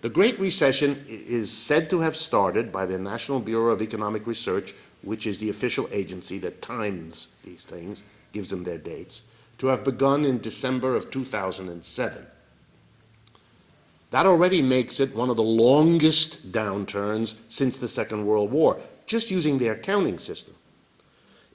The Great Recession is said to have started by the National Bureau of Economic Research, which is the official agency that times these things, gives them their dates, to have begun in December of 2007. That already makes it one of the longest downturns since the Second World War, just using their counting system.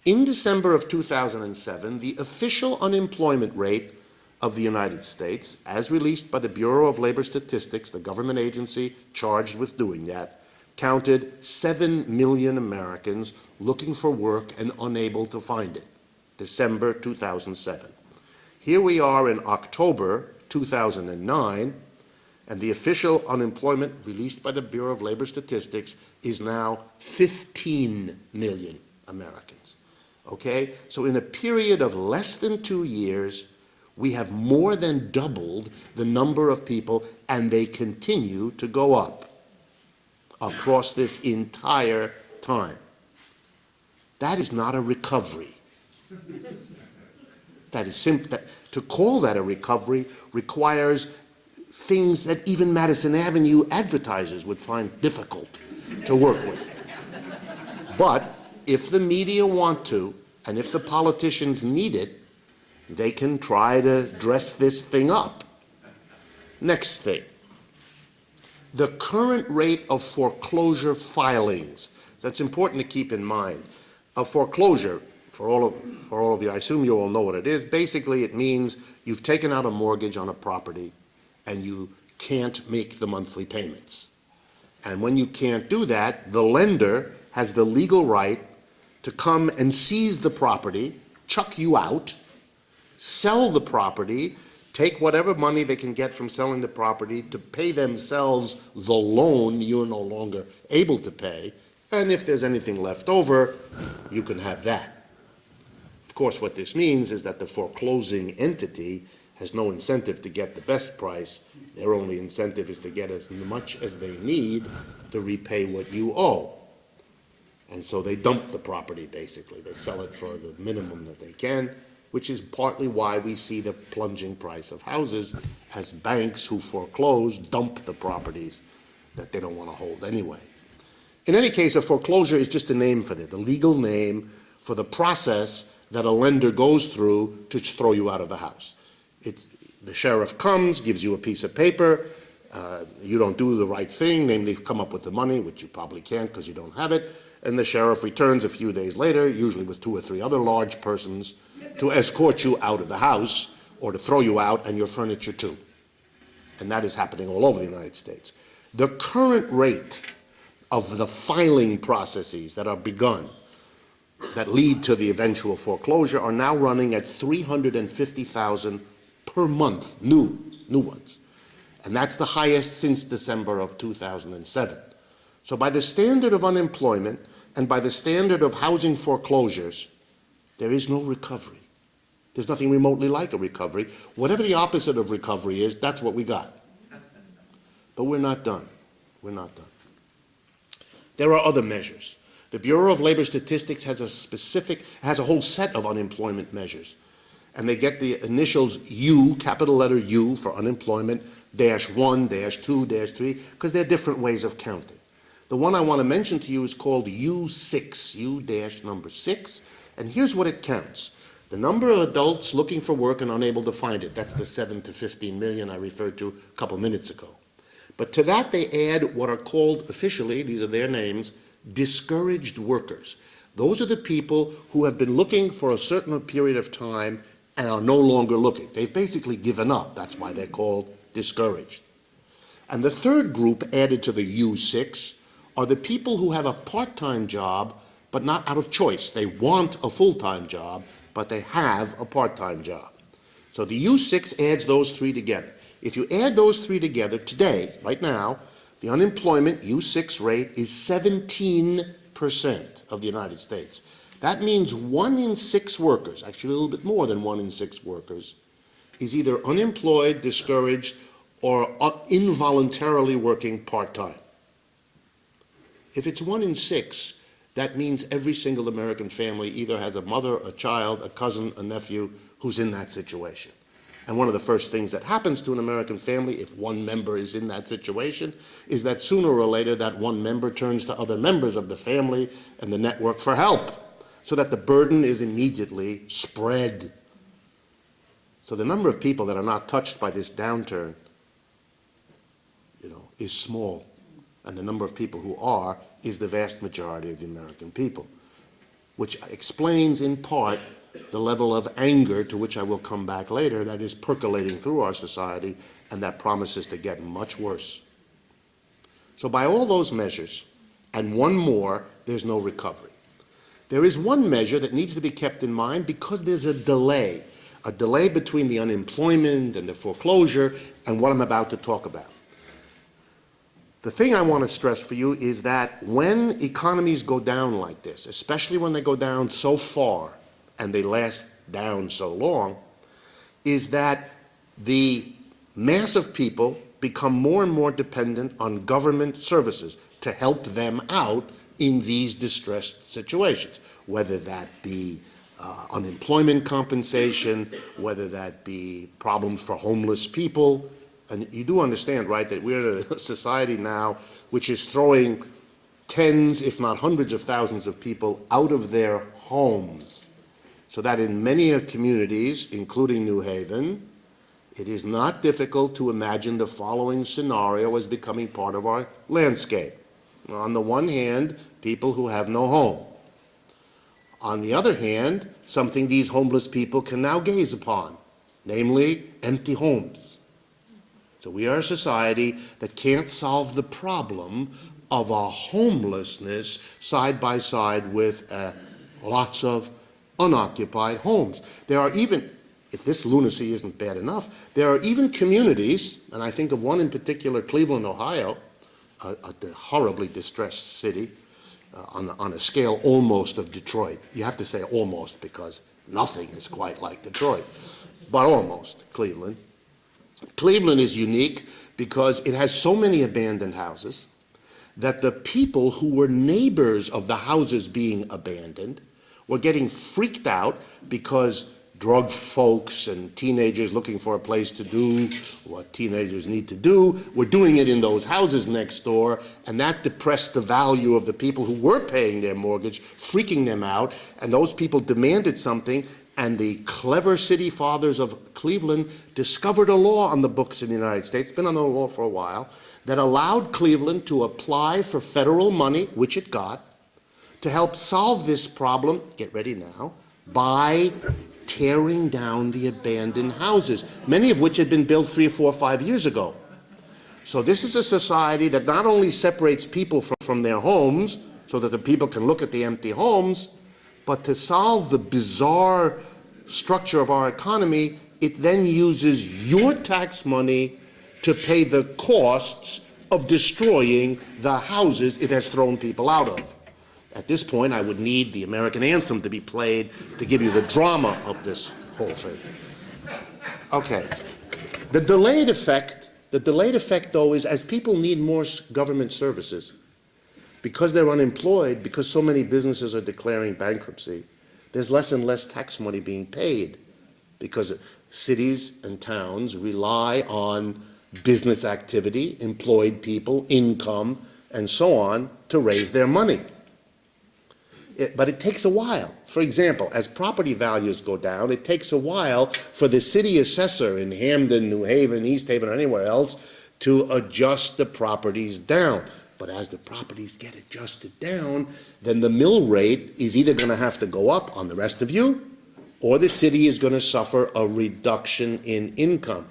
In December of 2007, the official unemployment rate of the United States, as released by the Bureau of Labor Statistics, the government agency charged with doing that, counted 7 million Americans looking for work and unable to find it. December 2007. Here we are in October 2009, and the official unemployment released by the Bureau of Labor Statistics is now 15 million Americans. Okay? So in a period of less than 2 years, we have more than doubled the number of people, and they continue to go up across this entire time. That is not a recovery. That is simple. To call that a recovery requires things that even Madison Avenue advertisers would find difficult to work with. But if the media want to, and if the politicians need it, they can try to dress this thing up. Next thing. The current rate of foreclosure filings. That's important to keep in mind. A foreclosure, for all of you, I assume you all know what it is. Basically, it means you've taken out a mortgage on a property and you can't make the monthly payments. And when you can't do that, the lender has the legal right to come and seize the property, chuck you out, sell the property, take whatever money they can get from selling the property to pay themselves the loan you're no longer able to pay, and if there's anything left over, you can have that. Of course, what this means is that the foreclosing entity has no incentive to get the best price. Their only incentive is to get as much as they need to repay what you owe. And so they dump the property, basically. They sell it for the minimum that they can, which is partly why we see the plunging price of houses as banks who foreclose dump the properties that they don't want to hold anyway. In any case, a foreclosure is just a name for it, the legal name for the process that a lender goes through to throw you out of the house. The sheriff comes, gives you a piece of paper, you don't do the right thing, namely come up with the money, which you probably can't because you don't have it, and the sheriff returns a few days later, usually with 2 or 3 other large persons, to escort you out of the house or to throw you out and your furniture too. And that is happening all over the United States. The current rate of the filing processes that are begun that lead to the eventual foreclosure are now running at 350,000 per month, new ones. And that's the highest since December of 2007. So by the standard of unemployment and by the standard of housing foreclosures, there is no recovery. There's nothing remotely like a recovery. Whatever the opposite of recovery is, that's what we got. But we're not done. We're not done. There are other measures. The Bureau of Labor Statistics has a whole set of unemployment measures. And they get the initials U, capital letter U for unemployment, -1, -2, -3, because they're different ways of counting. The one I want to mention to you is called U6, U-number 6, and here's what it counts. The number of adults looking for work and unable to find it. That's the 7 to 15 million I referred to a couple minutes ago. But to that they add what are called officially, these are their names, discouraged workers. Those are the people who have been looking for a certain period of time and are no longer looking. They've basically given up. That's why they're called discouraged. And the third group added to the U6 are the people who have a part-time job but not out of choice. They want a full-time job, but they have a part-time job. So the U6 adds those 3 together. If you add those 3 together today, right now, the unemployment U6 rate is 17% of the United States. That means 1 in 6 workers, actually a little bit more than 1 in 6 workers, is either unemployed, discouraged, or involuntarily working part-time. If it's 1 in 6, that means every single American family either has a mother, a child, a cousin, a nephew who's in that situation. And one of the first things that happens to an American family, if one member is in that situation, is that sooner or later that one member turns to other members of the family and the network for help, so that the burden is immediately spread. So the number of people that are not touched by this downturn, is small. And the number of people who are is the vast majority of the American people, which explains in part the level of anger, to which I will come back later, that is percolating through our society and that promises to get much worse. So by all those measures, and one more, there's no recovery. There is one measure that needs to be kept in mind because there's a delay between the unemployment and the foreclosure and what I'm about to talk about. The thing I want to stress for you is that when economies go down like this, especially when they go down so far and they last down so long, is that the mass of people become more and more dependent on government services to help them out in these distressed situations, whether that be unemployment compensation, whether that be problems for homeless people. And you do understand, right, that we're a society now which is throwing tens, if not hundreds of thousands of people out of their homes. So that in many communities, including New Haven, it is not difficult to imagine the following scenario as becoming part of our landscape. On the one hand, people who have no home. On the other hand, something these homeless people can now gaze upon, namely empty homes. So we are a society that can't solve the problem of a homelessness side by side with lots of unoccupied homes. There are even, if this lunacy isn't bad enough, there are even communities, and I think of one in particular, Cleveland, Ohio, a horribly distressed city, on a scale almost of Detroit. You have to say almost because nothing is quite like Detroit, but almost Cleveland. Cleveland is unique because it has so many abandoned houses that the people who were neighbors of the houses being abandoned were getting freaked out because drug folks and teenagers looking for a place to do what teenagers need to do were doing it in those houses next door, and that depressed the value of the people who were paying their mortgage, freaking them out, and those people demanded something. And the clever city fathers of Cleveland discovered a law on the books in the United States, it's been on the law for a while, that allowed Cleveland to apply for federal money, which it got, to help solve this problem, get ready now, by tearing down the abandoned houses, many of which had been built 3 or 4 or 5 years ago. So this is a society that not only separates people from their homes so that the people can look at the empty homes, but to solve the bizarre structure of our economy, it then uses your tax money to pay the costs of destroying the houses it has thrown people out of. At this point, I would need the American anthem to be played to give you the drama of this whole thing. Okay. The delayed effect, though, is as people need more government services, because they're unemployed, because so many businesses are declaring bankruptcy, there's less and less tax money being paid because cities and towns rely on business activity, employed people, income, and so on to raise their money. But it takes a while. For example, as property values go down, it takes a while for the city assessor in Hamden, New Haven, East Haven, or anywhere else to adjust the properties down. But as the properties get adjusted down, then the mill rate is either going to have to go up on the rest of you, or the city is going to suffer a reduction in income,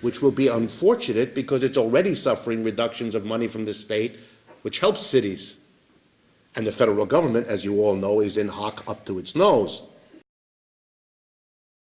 which will be unfortunate because it's already suffering reductions of money from the state, which helps cities. And the federal government, as you all know, is in hock up to its nose.